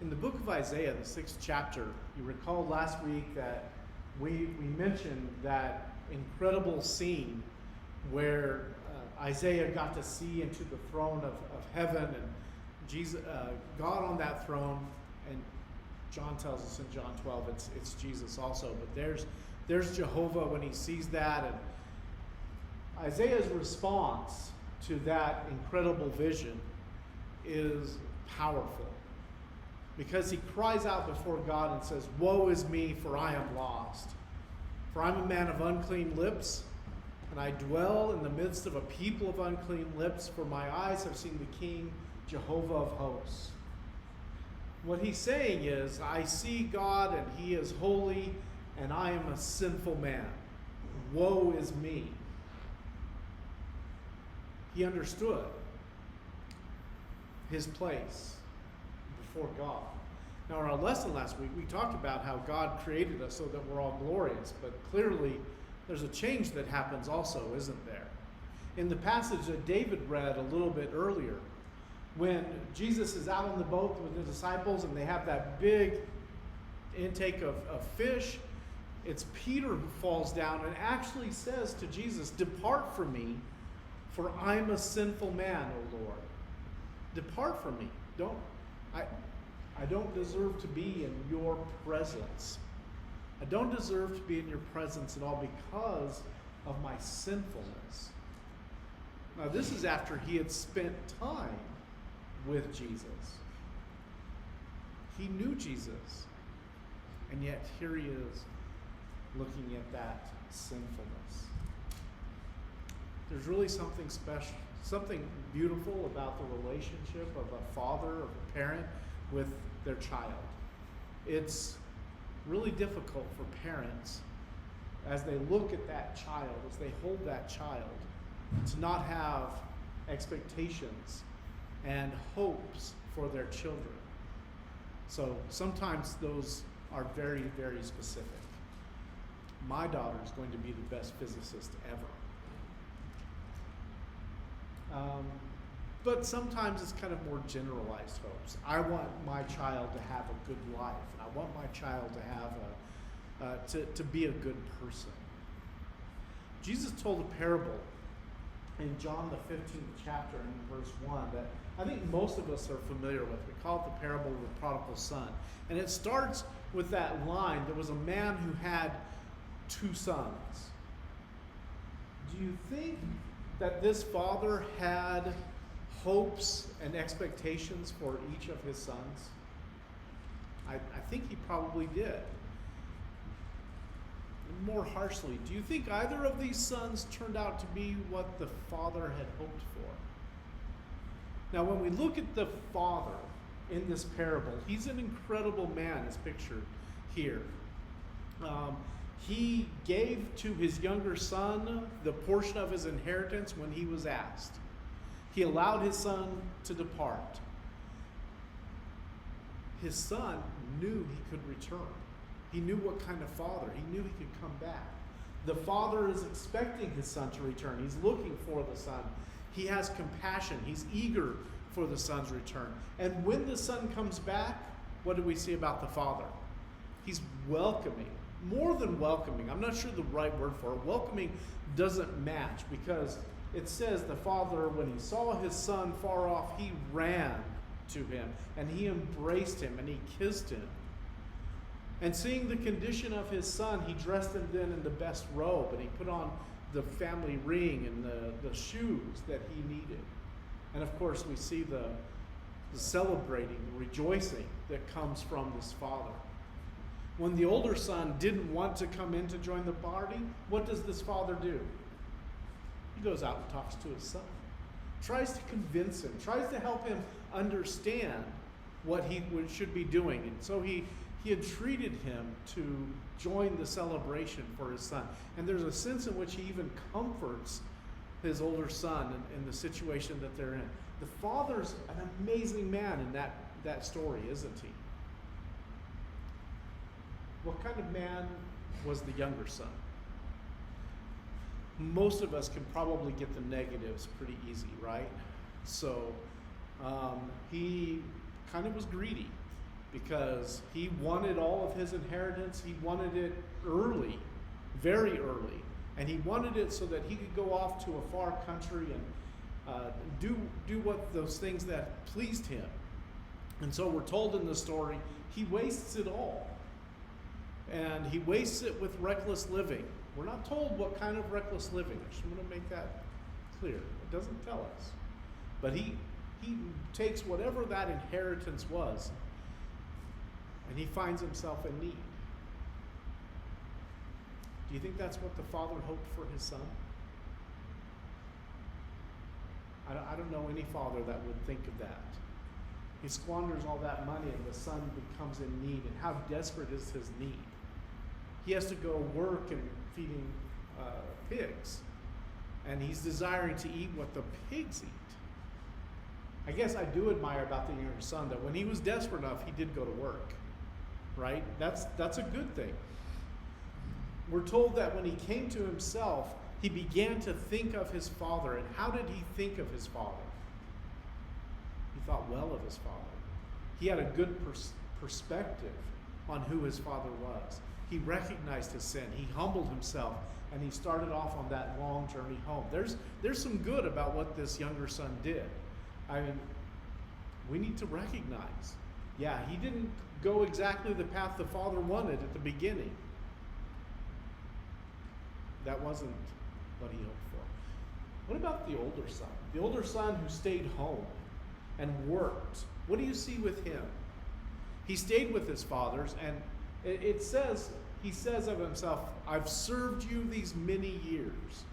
In the book of Isaiah, the 6th chapter, you recall last week that we mentioned that incredible scene where Isaiah got to see into the throne of heaven and Jesus, God on that throne, and John tells us in John 12 it's Jesus also. But there's Jehovah when he sees that, and Isaiah's response to that incredible vision is powerful, because he cries out before God and says, "Woe is me, for I am lost. For I'm a man of unclean lips, and I dwell in the midst of a people of unclean lips, for my eyes have seen the King, Jehovah of hosts." What he's saying is, I see God, and he is holy, and I am a sinful man. Woe is me. He understood his place before God. Now, in our lesson last week, we talked about how God created us so that we're all glorious, but clearly there's a change that happens also, isn't there? In the passage that David read a little bit earlier, when Jesus is out on the boat with the disciples and they have that big intake of fish, it's Peter who falls down and actually says to Jesus, "Depart from me, for I'm a sinful man, O Lord." Depart from me. I don't deserve to be in your presence. I don't deserve to be in your presence at all because of my sinfulness. Now, this is after he had spent time with Jesus. He knew Jesus. And yet here he is looking at that sinfulness. There's really something special, something beautiful about the relationship of a father or a parent with their child. It's really difficult for parents, as they look at that child, as they hold that child, to not have expectations and hopes for their children. So sometimes those are very, very specific. My daughter is going to be the best physicist ever. But sometimes it's kind of more generalized hopes. I want my child to have a good life, and I want my child to have to be a good person. Jesus told a parable in John the 15th chapter in verse 1 that I think most of us are familiar with. We call it the parable of the prodigal son. And it starts with that line: there was a man who had 2 sons. Do you think that this father had hopes and expectations for each of his sons? I think he probably did. More harshly, do you think either of these sons turned out to be what the father had hoped for? Now, when we look at the father in this parable, he's an incredible man, as pictured here. He gave to his younger son the portion of his inheritance when he was asked. He allowed his son to depart. His son knew he could return. He knew what kind of father. He knew he could come back. The father is expecting his son to return. He's looking for the son. He has compassion. He's eager for the son's return. And when the son comes back, what do we see about the father? He's welcoming. More than welcoming. I'm not sure the right word for it. Welcoming doesn't match, because it says the father, when he saw his son far off, he ran to him and he embraced him and he kissed him. And seeing the condition of his son, he dressed him then in the best robe, and he put on the family ring and the shoes that he needed. And of course, we see the celebrating, the rejoicing that comes from this father. When the older son didn't want to come in to join the party, what does this father do? He goes out and talks to his son, tries to convince him, tries to help him understand what he should be doing. And so he entreated him to join the celebration for his son. And there's a sense in which he even comforts his older son in the situation that they're in. The father's an amazing man in that story, isn't he? What kind of man was the younger son? Most of us can probably get the negatives pretty easy, right? So he kind of was greedy. because he wanted all of his inheritance. He wanted it early, very early. And he wanted it so that he could go off to a far country and do what those things that pleased him. And so we're told in the story, he wastes it all. And he wastes it with reckless living. We're not told what kind of reckless living. I just want to make that clear. It doesn't tell us. But he takes whatever that inheritance was, and he finds himself in need. Do you think that's what the father hoped for his son? I don't know any father that would think of that. He squanders all that money and the son becomes in need. And how desperate is his need? He has to go work and feeding pigs. And he's desiring to eat what the pigs eat. I guess I do admire about the younger son that when he was desperate enough, he did go to work. Right? That's a good thing. We're told that when he came to himself, he began to think of his father. And how did he think of his father? He thought well of his father. He had a good perspective on who his father was. He recognized his sin. He humbled himself, and he started off on that long journey home. There's some good about what this younger son did. I mean, we need to recognize, yeah, he didn't go exactly the path the father wanted at the beginning. That wasn't what he hoped for. What about the older son? The older son who stayed home and worked. What do you see with him? He stayed with his fathers, and it says, he says of himself, I've served you these many years.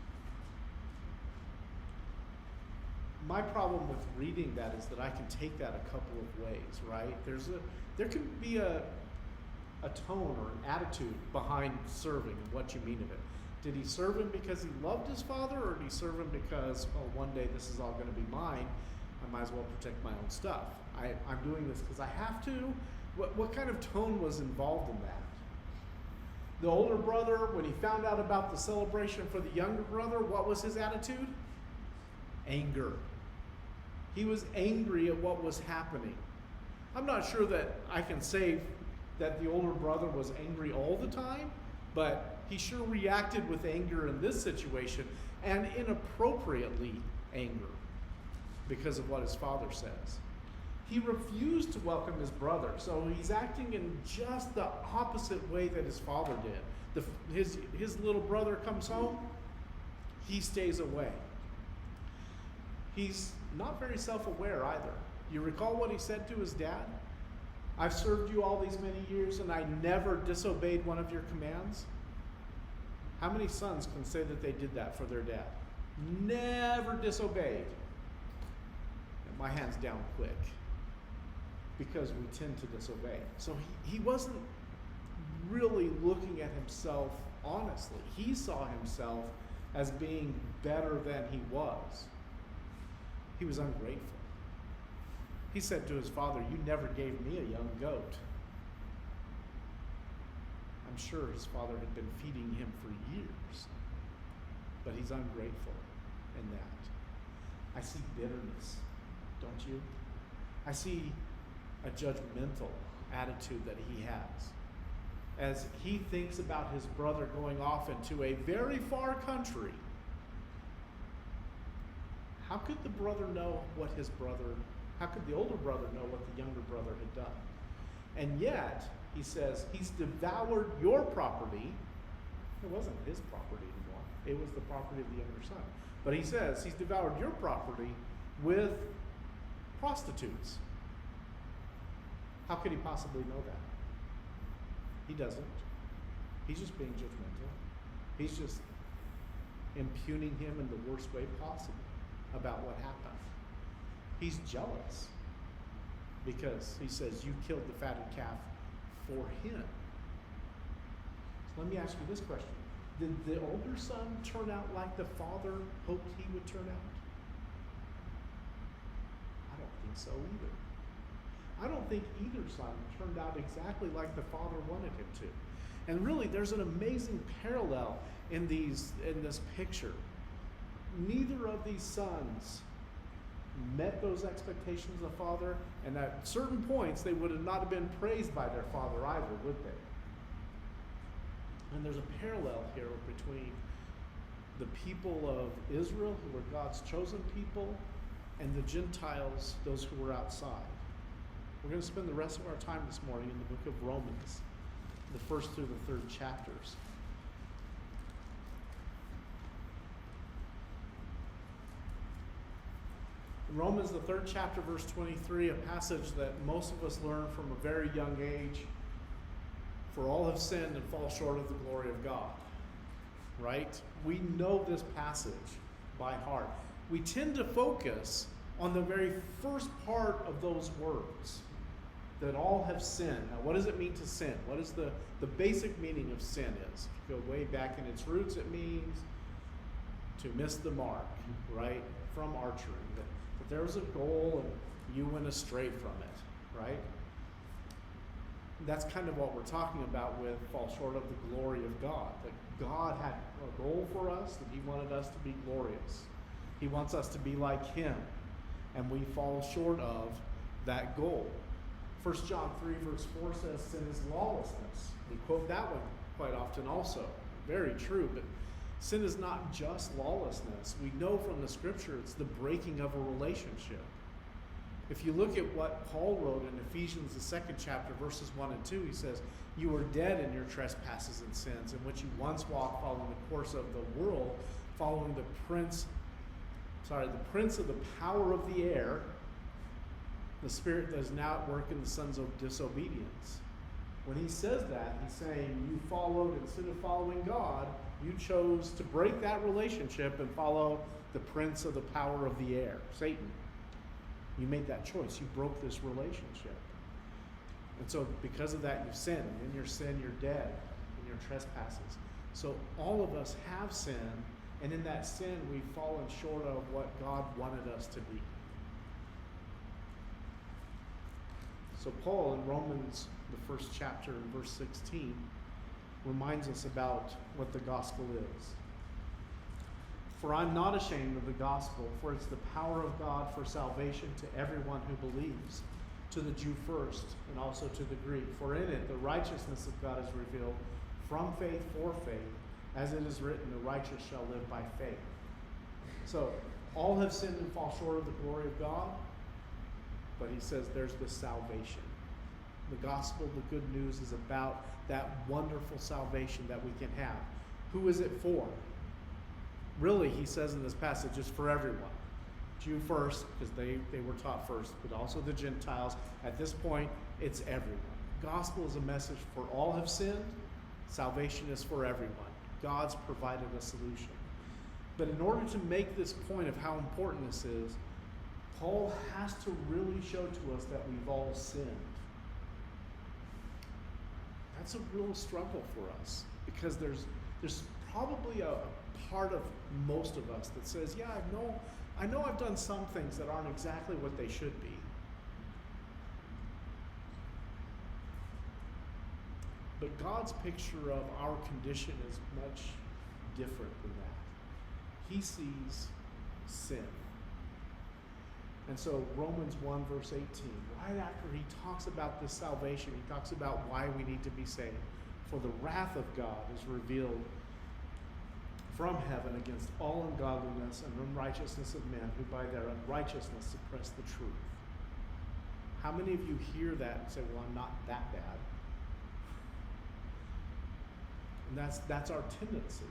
My problem with reading that is that I can take that a couple of ways, right? There can be a tone or an attitude behind serving and what you mean of it. Did he serve him because he loved his father, or did he serve him because, well, one day this is all going to be mine, I might as well protect my own stuff. I'm doing this because I have to. What kind of tone was involved in that? The older brother, when he found out about the celebration for the younger brother, what was his attitude? Anger. He was angry at what was happening. I'm not sure that I can say that the older brother was angry all the time, but he sure reacted with anger in this situation, and inappropriately anger because of what his father says. He refused to welcome his brother, so he's acting in just the opposite way that his father did. His little brother comes home, he stays away. He's not very self-aware either. You recall what he said to his dad? I've served you all these many years and I never disobeyed one of your commands. How many sons can say that they did that for their dad? Never disobeyed. And my hand's down quick, because we tend to disobey. So he wasn't really looking at himself honestly. He saw himself as being better than he was. He was ungrateful. He said to his father, you never gave me a young goat. I'm sure his father had been feeding him for years, but he's ungrateful in that. I see bitterness, don't you? I see a judgmental attitude that he has as he thinks about his brother going off into a very far country. How could the older brother know what the younger brother had done? And yet, he says, he's devoured your property. It wasn't his property anymore. It was the property of the younger son. But he says, he's devoured your property with prostitutes. How could he possibly know that? He doesn't. He's just being judgmental. He's just impugning him in the worst way possible about what happened. He's jealous because he says, you killed the fatted calf for him. So let me ask you this question. Did the older son turn out like the father hoped he would turn out? I don't think so either. I don't think either son turned out exactly like the father wanted him to. And really, there's an amazing parallel in this picture. Neither of these sons met those expectations of the Father, and at certain points they would have not have been praised by their Father either, would they? And there's a parallel here between the people of Israel, who were God's chosen people, and the Gentiles, those who were outside. We're going to spend the rest of our time this morning in the book of Romans, the first through the third chapters. In Romans, the third chapter, verse 23, a passage that most of us learn from a very young age. For all have sinned and fall short of the glory of God. Right? We know this passage by heart. We tend to focus on the very first part of those words, that all have sinned. Now, what does it mean to sin? What is the basic meaning of sin is? If you go way back in its roots, it means to miss the mark, right? From archery. That there was a goal and you went astray from it, right? That's kind of what we're talking about with fall short of the glory of God. That God had a goal for us, that He wanted us to be glorious. He wants us to be like Him, and we fall short of that goal. 1 John 3 verse 4 says sin is lawlessness. We quote that one quite often also. Very true, but sin is not just lawlessness. We know from the scripture it's the breaking of a relationship. If you look at what Paul wrote in Ephesians, the 2nd chapter, verses 1 and 2, he says, "You were dead in your trespasses and sins, in which you once walked following the course of the world, following the prince of the power of the air, the spirit that is now at work in the sons of disobedience." When he says that, he's saying you followed, instead of following God, you chose to break that relationship and follow the prince of the power of the air, Satan. You made that choice. You broke this relationship. And so because of that, you've sinned. In your sin, you're dead in your trespasses. So all of us have sinned, and in that sin, we've fallen short of what God wanted us to be. So Paul in Romans, the 1st chapter, in verse 16, reminds us about what the gospel is. "For I'm not ashamed of the gospel, for it's the power of God for salvation to everyone who believes, to the Jew first, and also to the Greek. For in it the righteousness of God is revealed from faith for faith, as it is written, the righteous shall live by faith." So, all have sinned and fall short of the glory of God, but he says there's the salvation. The gospel, the good news, is about that wonderful salvation that we can have. Who is it for? Really, he says in this passage, it's for everyone. Jew first, because they were taught first, but also the Gentiles. At this point, it's everyone. Gospel is a message for all have sinned. Salvation is for everyone. God's provided a solution. But in order to make this point of how important this is, Paul has to really show to us that we've all sinned. That's a real struggle for us, because there's probably a part of most of us that says, yeah, I know I've done some things that aren't exactly what they should be. But God's picture of our condition is much different than that. He sees sin. And so Romans 1 verse 18, right after he talks about this salvation, he talks about why we need to be saved. For the wrath of God is revealed from heaven against all ungodliness and unrighteousness of men who by their unrighteousness suppress the truth. How many of you hear that and say, well, I'm not that bad? And that's our tendency.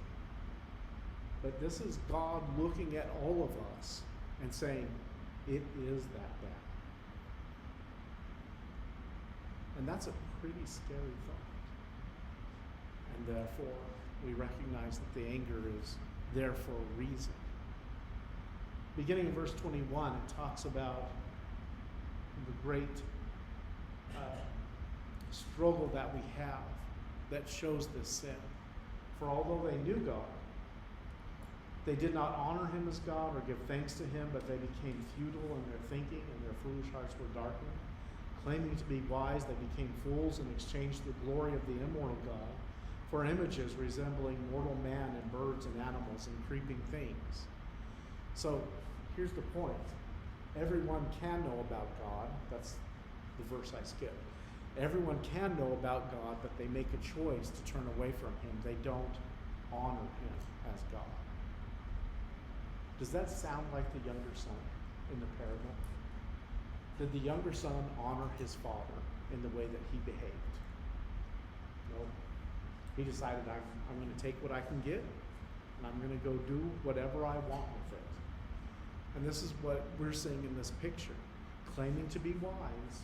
But this is God looking at all of us and saying, it is that bad. And that's a pretty scary thought. And therefore, we recognize that the anger is there for a reason. Beginning in verse 21, it talks about the great struggle that we have that shows this sin. For although they knew God, they did not honor him as God or give thanks to him, but they became futile in their thinking, and their foolish hearts were darkened. Claiming to be wise, they became fools and exchanged the glory of the immortal God for images resembling mortal man and birds and animals and creeping things. So here's the point. Everyone can know about God. That's the verse I skipped. Everyone can know about God, but they make a choice to turn away from him. They don't honor him as God. Does that sound like the younger son in the parable? Did the younger son honor his father in the way that he behaved? No. He decided, I'm going to take what I can get, and I'm going to go do whatever I want with it. And this is what we're seeing in this picture. Claiming to be wise,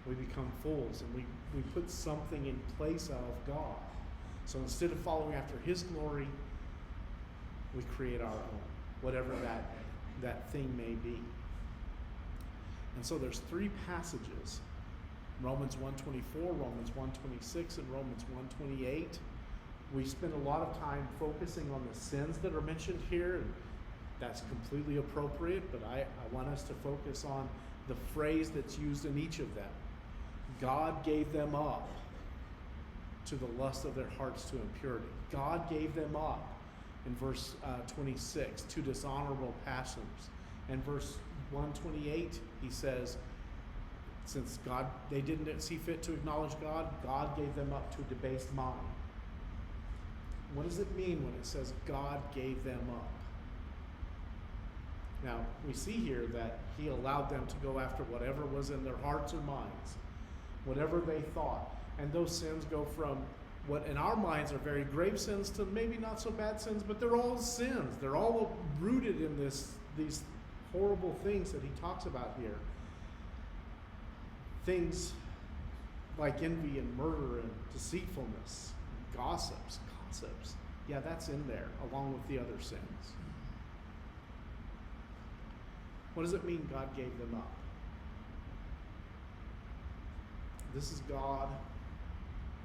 we become fools, and we put something in place of God. So instead of following after his glory, we create our own, whatever that thing may be. And so there's three passages, Romans 1:24, Romans 1:26, and Romans 1:28. We spend a lot of time focusing on the sins that are mentioned here, and that's completely appropriate, but I want us to focus on the phrase that's used in each of them. God gave them up to the lust of their hearts to impurity. God gave them up in verse 26 to dishonorable passions. And verse 128, he says, since they didn't see fit to acknowledge God, God gave them up to a debased mind. What does it mean when it says God gave them up? Now, we see here that he allowed them to go after whatever was in their hearts or minds, whatever they thought. And those sins go from what in our minds are very grave sins to maybe not so bad sins, but they're all sins. They're all rooted in these horrible things that he talks about here. Things like envy and murder and deceitfulness, gossips. Yeah, that's in there along with the other sins. What does it mean God gave them up? This is God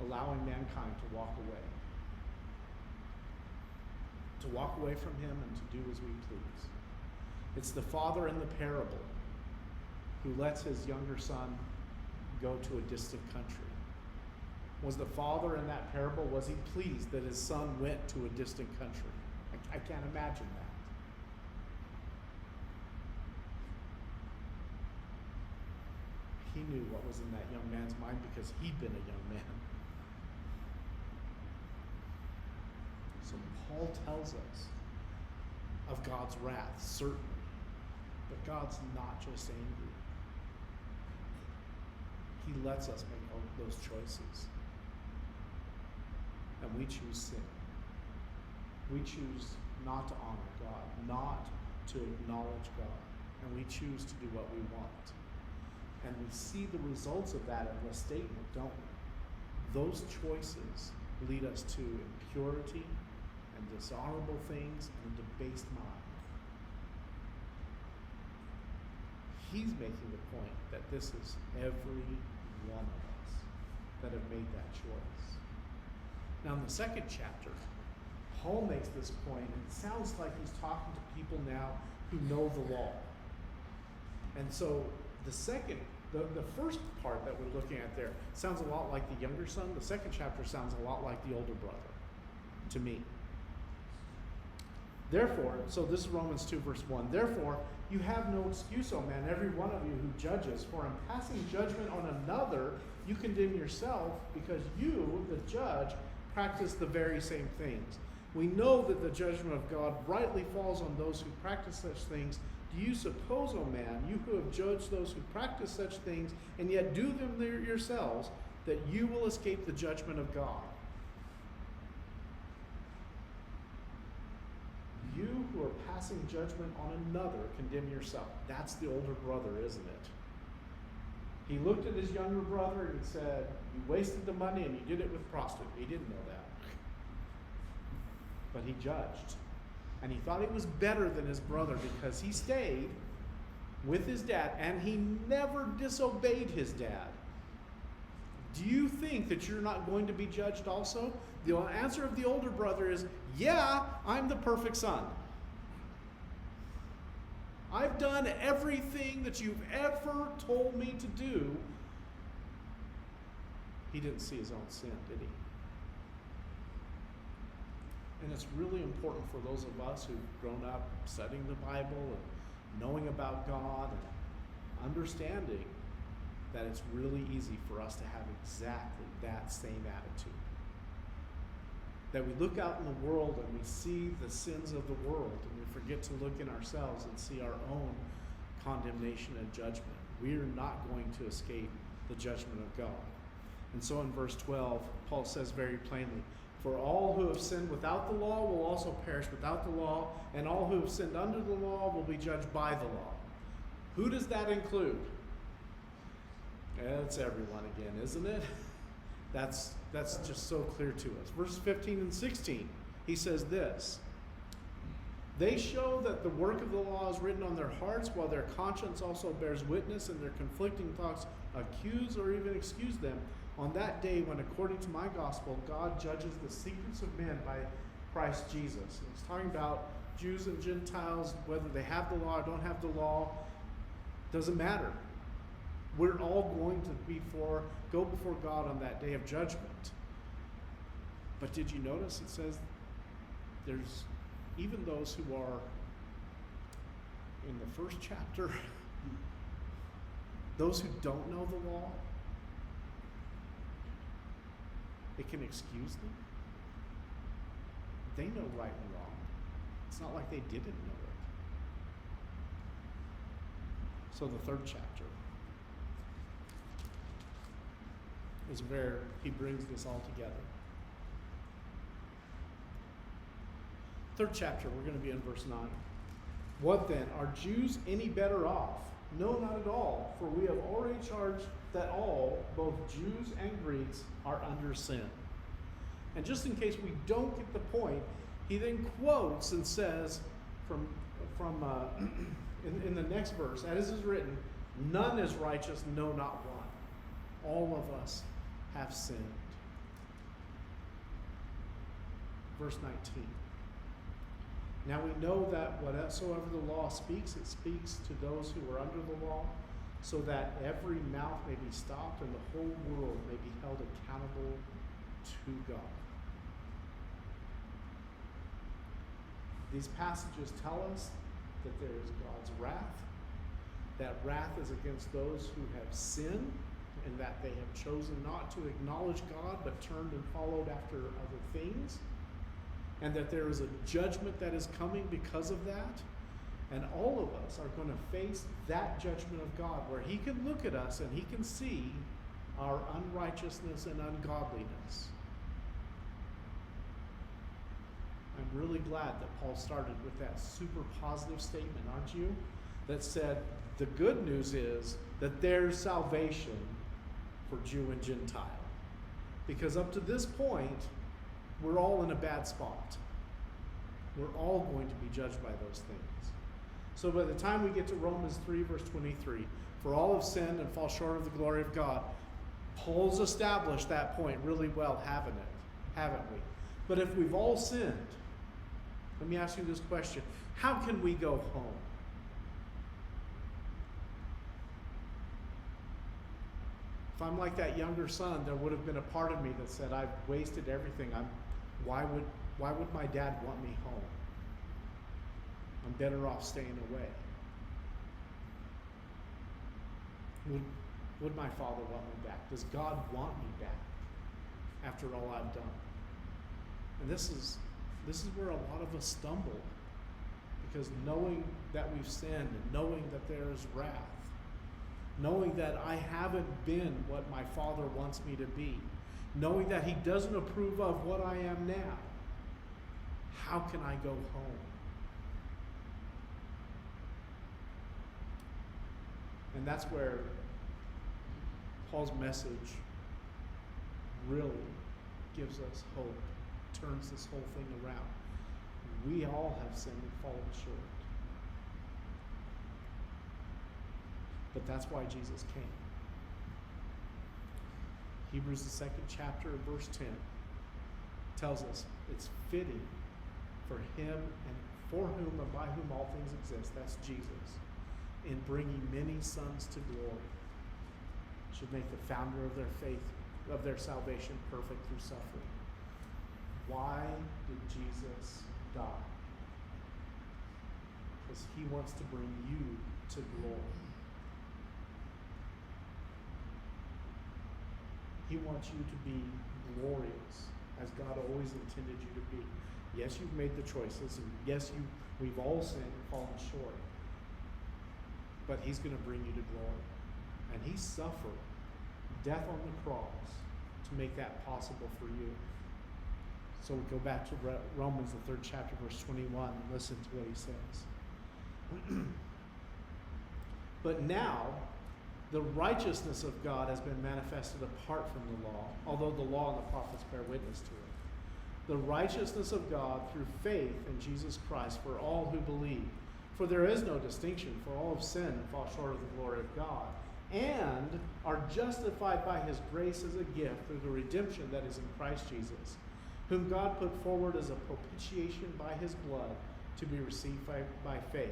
allowing mankind to walk away from him and to do as we please. It's the father in the parable who lets his younger son go to a distant country. Was the father in that parable, was he pleased that his son went to a distant country? I can't imagine that. He knew what was in that young man's mind because he'd been a young man. So Paul tells us of God's wrath, certainly. But God's not just angry. He lets us make those choices. And we choose sin. We choose not to honor God, not to acknowledge God. And we choose to do what we want. And we see the results of that in the statement, don't we? Those choices lead us to impurity and dishonorable things and a debased mind. He's making the point that this is every one of us that have made that choice. Now in the second chapter, Paul makes this point, and it sounds like he's talking to people now who know the law. And so the first part that we're looking at there sounds a lot like the younger son. The second chapter sounds a lot like the older brother to me. Therefore, so this is Romans 2 verse 1. Therefore, you have no excuse, O man, every one of you who judges, for in passing judgment on another, you condemn yourself, because you, the judge, practice the very same things. We know that the judgment of God rightly falls on those who practice such things. Do you suppose, O man, you who have judged those who practice such things, and yet do them yourselves, that you will escape the judgment of God? You who are passing judgment on another, condemn yourself. That's the older brother, isn't it? He looked at his younger brother and he said, you wasted the money and you did it with prostitute. He didn't know that. But he judged. And he thought he was better than his brother because he stayed with his dad and he never disobeyed his dad. Do you think that you're not going to be judged also? The answer of the older brother is, yeah, I'm the perfect son. I've done everything that you've ever told me to do. He didn't see his own sin, did he? And it's really important for those of us who've grown up studying the Bible and knowing about God and understanding that it's really easy for us to have exactly that same attitude. That we look out in the world and we see the sins of the world, and we forget to look in ourselves and see our own condemnation and judgment. We are not going to escape the judgment of God. And so in verse 12, Paul says very plainly, "For all who have sinned without the law will also perish without the law, and all who have sinned under the law will be judged by the law." Who does that include? It's everyone again, isn't it? That's just so clear to us. Verses 15 and 16, he says this, "They show that the work of the law is written on their hearts, while their conscience also bears witness, and their conflicting thoughts accuse or even excuse them on that day when, according to my gospel, God judges the secrets of men by Christ Jesus." And he's talking about Jews and Gentiles, whether they have the law or don't have the law, doesn't matter. We're all going to go before God on that day of judgment. But did you notice it says there's even those who are in the first chapter, those who don't know the law, it can excuse them. They know right and wrong. It's not like they didn't know it. So the third chapter is where he brings this all together. Third chapter, we're going to be in verse 9. "What then? Are Jews any better off? No, not at all. For we have already charged that all, both Jews and Greeks, are under sin." And just in case we don't get the point, he then quotes and says in the next verse, "As is written, none is righteous, no, not one. All of us have sinned." Verse 19. "Now we know that whatsoever the law speaks, it speaks to those who are under the law, so that every mouth may be stopped and the whole world may be held accountable to God." These passages tell us that there is God's wrath. That wrath is against those who have sinned, and that they have chosen not to acknowledge God, but turned and followed after other things. And that there is a judgment that is coming because of that. And all of us are going to face that judgment of God, where he can look at us and he can see our unrighteousness and ungodliness. I'm really glad that Paul started with that super positive statement, aren't you? That said, the good news is that there's salvation for Jew and Gentile. Because up to this point, we're all in a bad spot. We're all going to be judged by those things. So by the time we get to Romans 3, verse 23, "For all have sinned and fall short of the glory of God," Paul's established that point really well, haven't we? But if we've all sinned, let me ask you this question. How can we go home? If I'm like that younger son, there would have been a part of me that said, "I've wasted everything. Why would my dad want me home? I'm better off staying away." Would my father want me back? Does God want me back after all I've done? And this is where a lot of us stumble, because knowing that we've sinned and knowing that there is wrath, knowing that I haven't been what my Father wants me to be, knowing that he doesn't approve of what I am now, how can I go home? And that's where Paul's message really gives us hope, turns this whole thing around. We all have sinned and fallen short. But that's why Jesus came. Hebrews, the 2nd chapter, verse 10, tells us it's fitting for him and for whom and by whom all things exist, that's Jesus, in bringing many sons to glory, should make the founder of their faith, of their salvation, perfect through suffering. Why did Jesus die? Because he wants to bring you to glory. He wants you to be glorious, as God always intended you to be. Yes, you've made the choices, and yes, we've all sinned and fallen short. But He's going to bring you to glory. And He suffered death on the cross to make that possible for you. So we go back to Romans, the 3rd chapter, verse 21, and listen to what he says. But now, the righteousness of God has been manifested apart from the law, although the law and the prophets bear witness to it. The righteousness of God through faith in Jesus Christ for all who believe. For there is no distinction, for all have sinned and fall short of the glory of God, and are justified by His grace as a gift through the redemption that is in Christ Jesus, whom God put forward as a propitiation by His blood to be received by faith.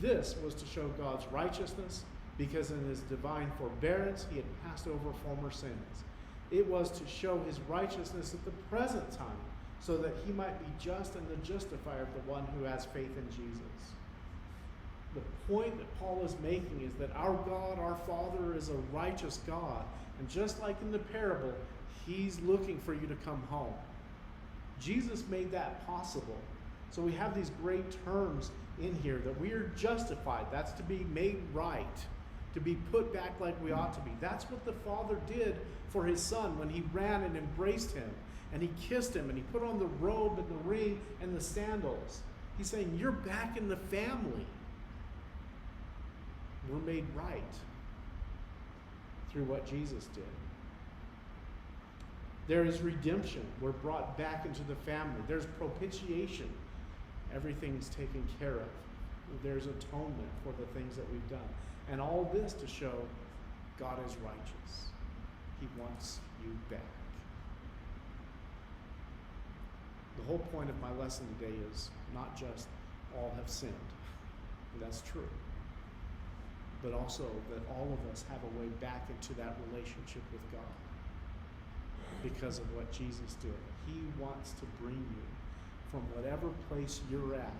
This was to show God's righteousness, because in His divine forbearance He had passed over former sins. It was to show His righteousness at the present time, so that He might be just and the justifier of the one who has faith in Jesus. The point that Paul is making is that our God, our Father, is a righteous God. And just like in the parable, He's looking for you to come home. Jesus made that possible. So we have these great terms in here that we are justified. That's to be made right, to be put back like we ought to be. That's what the Father did for His Son when He ran and embraced Him, and He kissed Him, and He put on the robe and the ring and the sandals. He's saying, you're back in the family. We're made right through what Jesus did. There is redemption. We're brought back into the family. There's propitiation. Everything's taken care of. There's atonement for the things that we've done. And all this to show God is righteous. He wants you back. The whole point of my lesson today is not just all have sinned. That's true. But also that all of us have a way back into that relationship with God because of what Jesus did. He wants to bring you from whatever place you're at,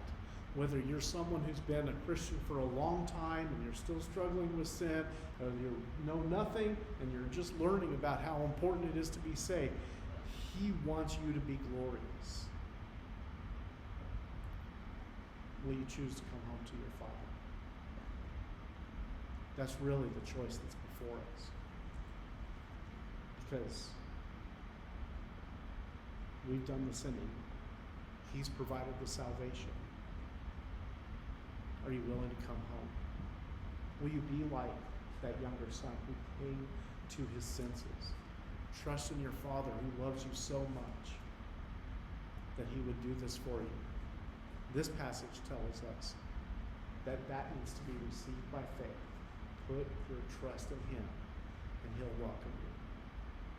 whether you're someone who's been a Christian for a long time and you're still struggling with sin, or you know nothing and you're just learning about how important it is to be saved. He wants you to be glorious. Will you choose to come home to your Father? That's really the choice that's before us. Because we've done the sinning. He's provided the salvation. Are you willing to come home? Will you be like that younger son who came to his senses? Trust in your Father who loves you so much that He would do this for you. This passage tells us that needs to be received by faith. Put your trust in Him, and He'll welcome you.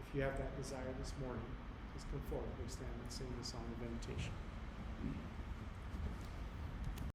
If you have that desire this morning, please come forward. We stand and sing the song of invitation.